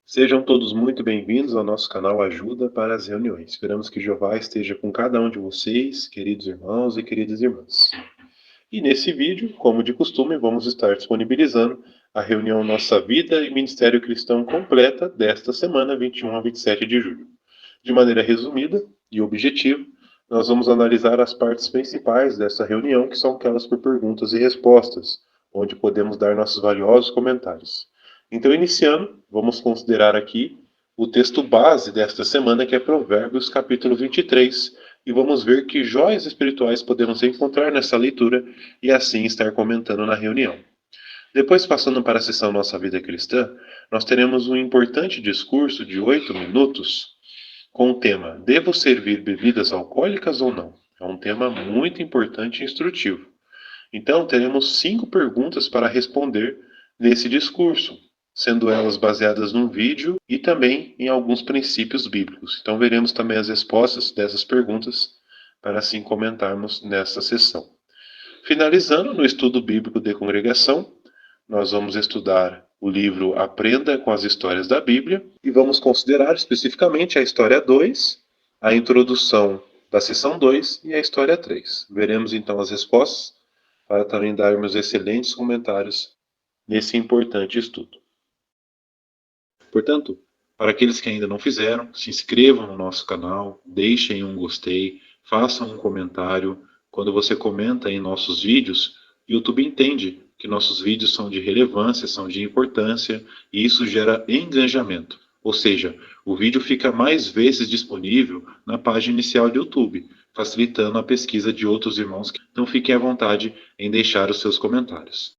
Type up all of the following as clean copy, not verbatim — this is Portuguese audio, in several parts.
Sejam todos muito bem-vindos ao nosso canal Ajuda para as Reuniões. Esperamos que Jeová esteja com cada um de vocês, queridos irmãos e queridas irmãs. E nesse vídeo, como de costume, vamos estar disponibilizando a reunião Nossa Vida e Ministério Cristão completa desta semana, 21 a 27 de julho. De maneira resumida e objetiva, nós vamos analisar as partes principais dessa reunião, que são aquelas por perguntas e respostas, onde podemos dar nossos valiosos comentários. Então, iniciando, vamos considerar aqui o texto base desta semana, que é Provérbios, capítulo 23, e vamos ver que joias espirituais podemos encontrar nessa leitura e assim estar comentando na reunião. Depois, passando para a sessão Nossa Vida Cristã, nós teremos um importante discurso de 8 minutos com o tema Devo servir bebidas alcoólicas ou não? É um tema muito importante e instrutivo. Então, teremos 5 perguntas para responder nesse discurso, sendo elas baseadas num vídeo e também em alguns princípios bíblicos. Então, veremos também as respostas dessas perguntas para assim comentarmos nessa sessão. Finalizando no estudo bíblico de congregação, nós vamos estudar o livro Aprenda com as Histórias da Bíblia e vamos considerar especificamente a história 2, a introdução da sessão 2 e a história 3. Veremos então as respostas para também darmos excelentes comentários nesse importante estudo. Portanto, para aqueles que ainda não fizeram, se inscrevam no nosso canal, deixem um gostei, façam um comentário. Quando você comenta em nossos vídeos, o YouTube entende que nossos vídeos são de relevância, são de importância, e isso gera engajamento. Ou seja, o vídeo fica mais vezes disponível na página inicial do YouTube, facilitando a pesquisa de outros irmãos. Então fiquem à vontade em deixar os seus comentários.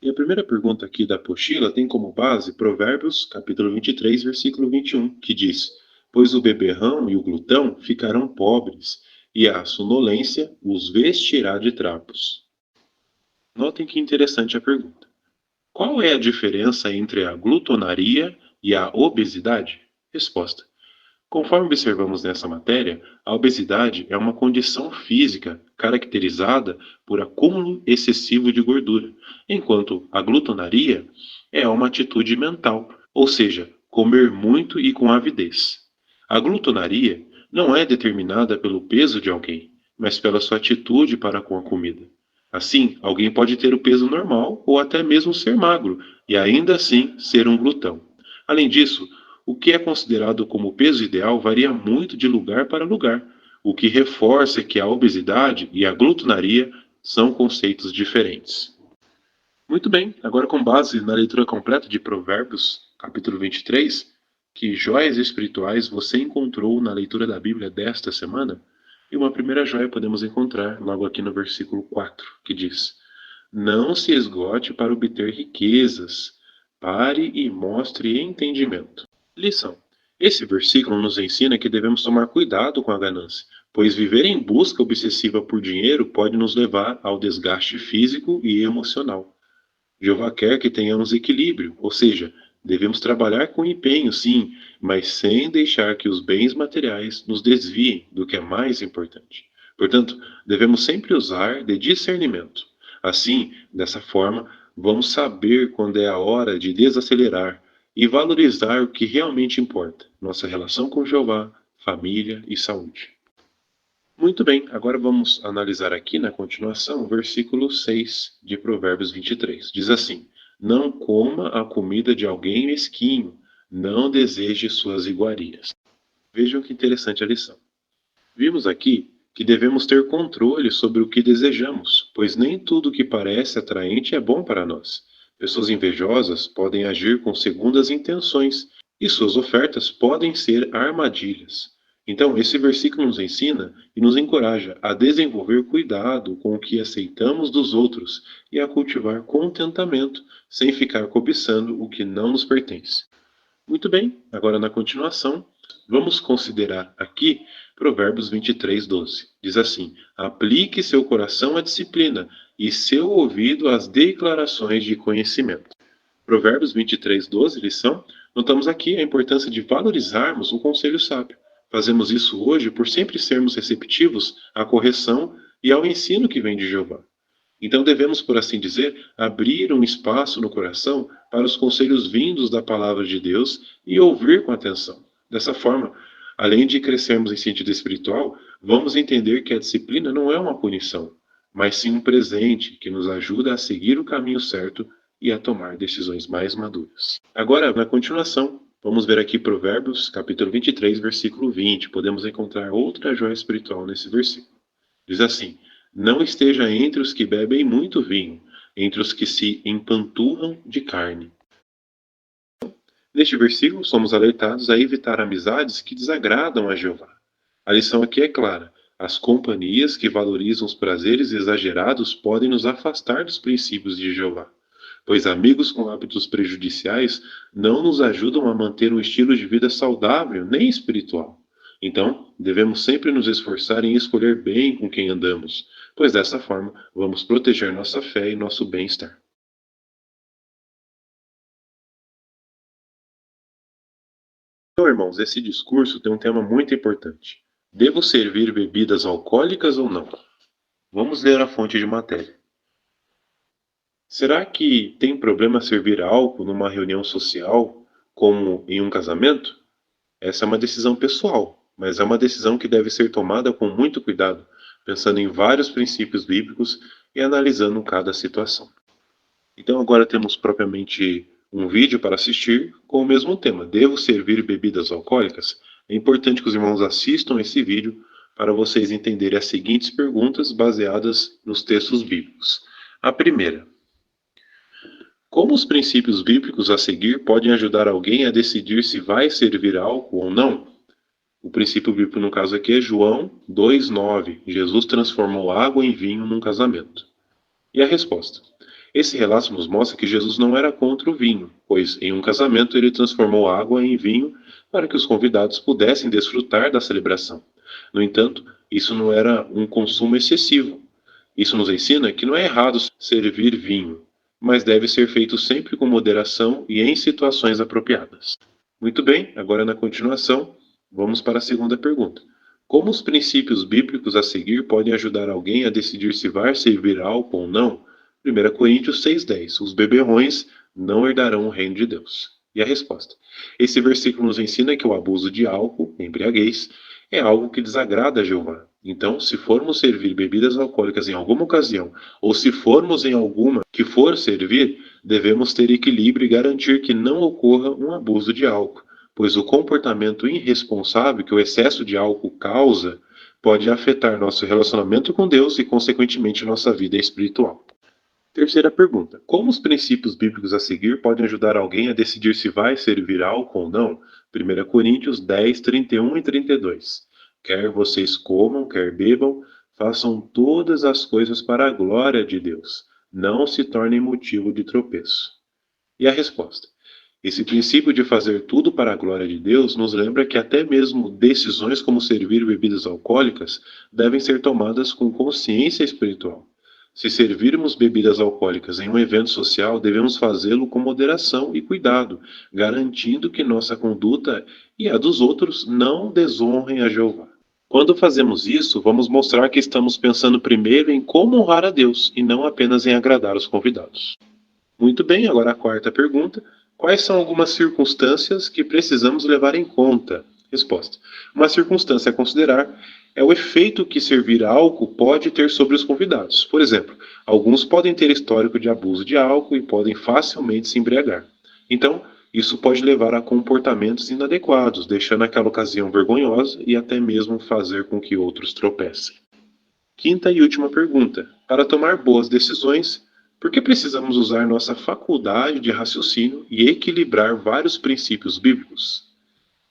E a primeira pergunta aqui da apostila tem como base Provérbios, capítulo 23, versículo 21, que diz: Pois o beberrão e o glutão ficarão pobres, e a sonolência os vestirá de trapos. Notem que interessante a pergunta. Qual é a diferença entre a glutonaria e a obesidade? Resposta: conforme observamos nessa matéria, a obesidade é uma condição física caracterizada por acúmulo excessivo de gordura, enquanto a glutonaria é uma atitude mental, ou seja, comer muito e com avidez. A glutonaria não é determinada pelo peso de alguém, mas pela sua atitude para com a comida. Assim, alguém pode ter o peso normal ou até mesmo ser magro e ainda assim ser um glutão. Além disso, o que é considerado como peso ideal varia muito de lugar para lugar, o que reforça que a obesidade e a glutonaria são conceitos diferentes. Muito bem, agora com base na leitura completa de Provérbios, capítulo 23, que joias espirituais você encontrou na leitura da Bíblia desta semana? E uma primeira joia podemos encontrar logo aqui no versículo 4, que diz: Não se esgote para obter riquezas, pare e mostre entendimento. Lição: esse versículo nos ensina que devemos tomar cuidado com a ganância, pois viver em busca obsessiva por dinheiro pode nos levar ao desgaste físico e emocional. Jeová quer que tenhamos equilíbrio, ou seja, devemos trabalhar com empenho, sim, mas sem deixar que os bens materiais nos desviem do que é mais importante. Portanto, devemos sempre usar de discernimento. Assim, dessa forma, vamos saber quando é a hora de desacelerar e valorizar o que realmente importa: nossa relação com Jeová, família e saúde. Muito bem, agora vamos analisar aqui na continuação o versículo 6 de Provérbios 23. Diz assim: Não coma a comida de alguém mesquinho, não deseje suas iguarias. Vejam que interessante a lição. Vimos aqui que devemos ter controle sobre o que desejamos, pois nem tudo que parece atraente é bom para nós. Pessoas invejosas podem agir com segundas intenções e suas ofertas podem ser armadilhas. Então, esse versículo nos ensina e nos encoraja a desenvolver cuidado com o que aceitamos dos outros e a cultivar contentamento, sem ficar cobiçando o que não nos pertence. Muito bem, agora na continuação, vamos considerar aqui Provérbios 23:12. Diz assim: aplique seu coração à disciplina e seu ouvido às declarações de conhecimento. Provérbios 23:12, lição, notamos aqui a importância de valorizarmos o conselho sábio. Fazemos isso hoje por sempre sermos receptivos à correção e ao ensino que vem de Jeová. Então devemos, por assim dizer, abrir um espaço no coração para os conselhos vindos da palavra de Deus e ouvir com atenção. Dessa forma, além de crescermos em sentido espiritual, vamos entender que a disciplina não é uma punição, mas sim um presente que nos ajuda a seguir o caminho certo e a tomar decisões mais maduras. Agora, na continuação, vamos ver aqui Provérbios, capítulo 23, versículo 20. Podemos encontrar outra joia espiritual nesse versículo. Diz assim: não esteja entre os que bebem muito vinho, entre os que se empanturram de carne. Neste versículo, somos alertados a evitar amizades que desagradam a Jeová. A lição aqui é clara: as companhias que valorizam os prazeres exagerados podem nos afastar dos princípios de Jeová, pois amigos com hábitos prejudiciais não nos ajudam a manter um estilo de vida saudável nem espiritual. Então, devemos sempre nos esforçar em escolher bem com quem andamos, pois dessa forma vamos proteger nossa fé e nosso bem-estar. Então, irmãos, esse discurso tem um tema muito importante. Devo servir bebidas alcoólicas ou não? Vamos ler a fonte de matéria. Será que tem problema servir álcool numa reunião social, como em um casamento? Essa é uma decisão pessoal, mas é uma decisão que deve ser tomada com muito cuidado, pensando em vários princípios bíblicos e analisando cada situação. Então agora temos propriamente um vídeo para assistir com o mesmo tema: devo servir bebidas alcoólicas? É importante que os irmãos assistam esse vídeo para vocês entenderem as seguintes perguntas baseadas nos textos bíblicos. A primeira: como os princípios bíblicos a seguir podem ajudar alguém a decidir se vai servir álcool ou não? O princípio bíblico no caso aqui é João 2:9. Jesus transformou água em vinho num casamento. E a resposta: esse relato nos mostra que Jesus não era contra o vinho, pois em um casamento ele transformou água em vinho para que os convidados pudessem desfrutar da celebração. No entanto, isso não era um consumo excessivo. Isso nos ensina que não é errado servir vinho, mas deve ser feito sempre com moderação e em situações apropriadas. Muito bem, agora na continuação, vamos para a segunda pergunta. Como os princípios bíblicos a seguir podem ajudar alguém a decidir se vai servir álcool ou não? 1 Coríntios 6:10. Os beberrões não herdarão o reino de Deus. E a resposta: esse versículo nos ensina que o abuso de álcool, embriaguez, é algo que desagrada a Jeová. Então, se formos servir bebidas alcoólicas em alguma ocasião, ou se formos em alguma que for servir, devemos ter equilíbrio e garantir que não ocorra um abuso de álcool, pois o comportamento irresponsável que o excesso de álcool causa pode afetar nosso relacionamento com Deus e, consequentemente, nossa vida espiritual. Terceira pergunta: como os princípios bíblicos a seguir podem ajudar alguém a decidir se vai servir álcool ou não? 1 Coríntios 10:31 e 32. Quer vocês comam, quer bebam, façam todas as coisas para a glória de Deus. Não se tornem motivo de tropeço. E a resposta: esse princípio de fazer tudo para a glória de Deus nos lembra que até mesmo decisões como servir bebidas alcoólicas devem ser tomadas com consciência espiritual. Se servirmos bebidas alcoólicas em um evento social, devemos fazê-lo com moderação e cuidado, garantindo que nossa conduta e a dos outros não desonrem a Jeová. Quando fazemos isso, vamos mostrar que estamos pensando primeiro em como honrar a Deus e não apenas em agradar os convidados. Muito bem, agora a quarta pergunta: quais são algumas circunstâncias que precisamos levar em conta? Resposta: uma circunstância a considerar é o efeito que servir álcool pode ter sobre os convidados. Por exemplo, alguns podem ter histórico de abuso de álcool e podem facilmente se embriagar. Então, isso pode levar a comportamentos inadequados, deixando aquela ocasião vergonhosa e até mesmo fazer com que outros tropecem. Quinta e última pergunta: para tomar boas decisões, por que precisamos usar nossa faculdade de raciocínio e equilibrar vários princípios bíblicos?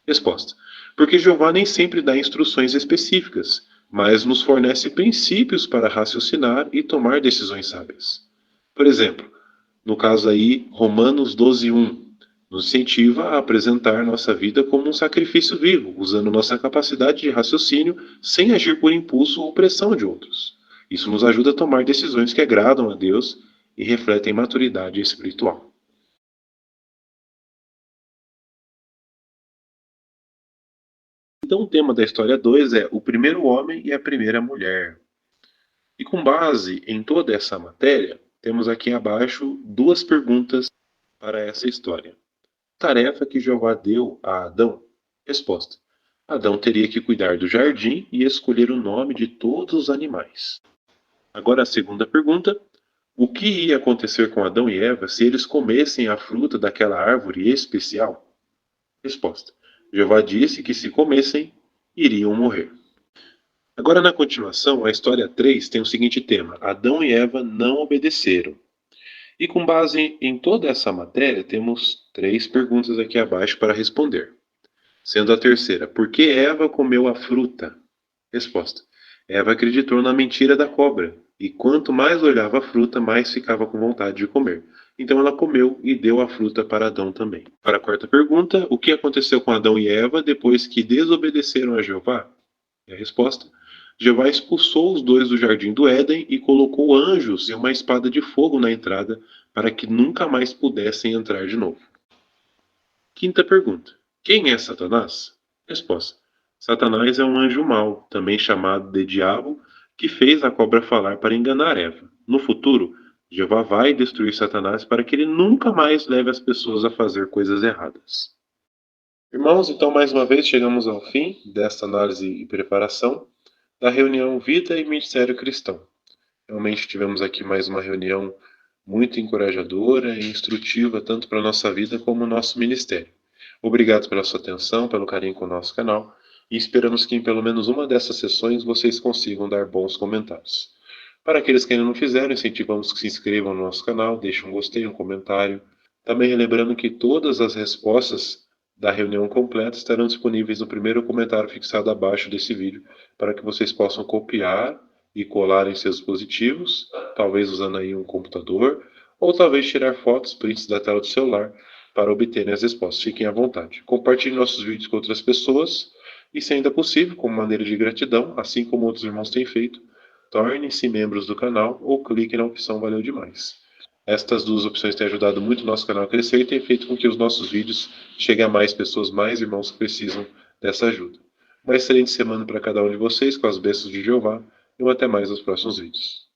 Resposta: porque Jeová nem sempre dá instruções específicas, mas nos fornece princípios para raciocinar e tomar decisões sábias. Por exemplo, no caso aí, Romanos 12:1. Nos incentiva a apresentar nossa vida como um sacrifício vivo, usando nossa capacidade de raciocínio sem agir por impulso ou pressão de outros. Isso nos ajuda a tomar decisões que agradam a Deus e refletem maturidade espiritual. Então, o tema da história 2 é o primeiro homem e a primeira mulher. E com base em toda essa matéria, temos aqui abaixo duas perguntas para essa história. Tarefa que Jeová deu a Adão? Resposta: Adão teria que cuidar do jardim e escolher o nome de todos os animais. Agora a segunda pergunta: o que ia acontecer com Adão e Eva se eles comessem a fruta daquela árvore especial? Resposta: Jeová disse que se comessem, iriam morrer. Agora, na continuação, a história 3 tem o seguinte tema: Adão e Eva não obedeceram. E com base em toda essa matéria, temos três perguntas aqui abaixo para responder. Sendo a terceira: por que Eva comeu a fruta? Resposta: Eva acreditou na mentira da cobra, e quanto mais olhava a fruta, mais ficava com vontade de comer. Então ela comeu e deu a fruta para Adão também. Para a quarta pergunta: o que aconteceu com Adão e Eva depois que desobedeceram a Jeová? E a resposta: Jeová expulsou os dois do jardim do Éden e colocou anjos e uma espada de fogo na entrada para que nunca mais pudessem entrar de novo. Quinta pergunta: quem é Satanás? Resposta: Satanás é um anjo mau, também chamado de diabo, que fez a cobra falar para enganar Eva. No futuro, Jeová vai destruir Satanás para que ele nunca mais leve as pessoas a fazer coisas erradas. Irmãos, então mais uma vez chegamos ao fim desta análise e preparação da reunião Vida e Ministério Cristão. Realmente tivemos aqui mais uma reunião muito encorajadora e instrutiva tanto para a nossa vida como o nosso ministério. Obrigado pela sua atenção, pelo carinho com o nosso canal e esperamos que em pelo menos uma dessas sessões vocês consigam dar bons comentários. Para aqueles que ainda não fizeram, incentivamos que se inscrevam no nosso canal, deixem um gostei, um comentário. Também relembrando que todas as respostas da reunião completa estarão disponíveis no primeiro comentário fixado abaixo desse vídeo, para que vocês possam copiar e colar em seus dispositivos, talvez usando aí um computador, ou talvez tirar fotos, prints da tela do celular, para obterem as respostas. Fiquem à vontade. Compartilhe nossos vídeos com outras pessoas e, se ainda possível, como maneira de gratidão, assim como outros irmãos têm feito, tornem-se membros do canal ou cliquem na opção Valeu Demais. Estas duas opções têm ajudado muito o nosso canal a crescer e têm feito com que os nossos vídeos cheguem a mais pessoas, mais irmãos que precisam dessa ajuda. Uma excelente semana para cada um de vocês, com as bênçãos de Jeová, e até mais nos próximos vídeos.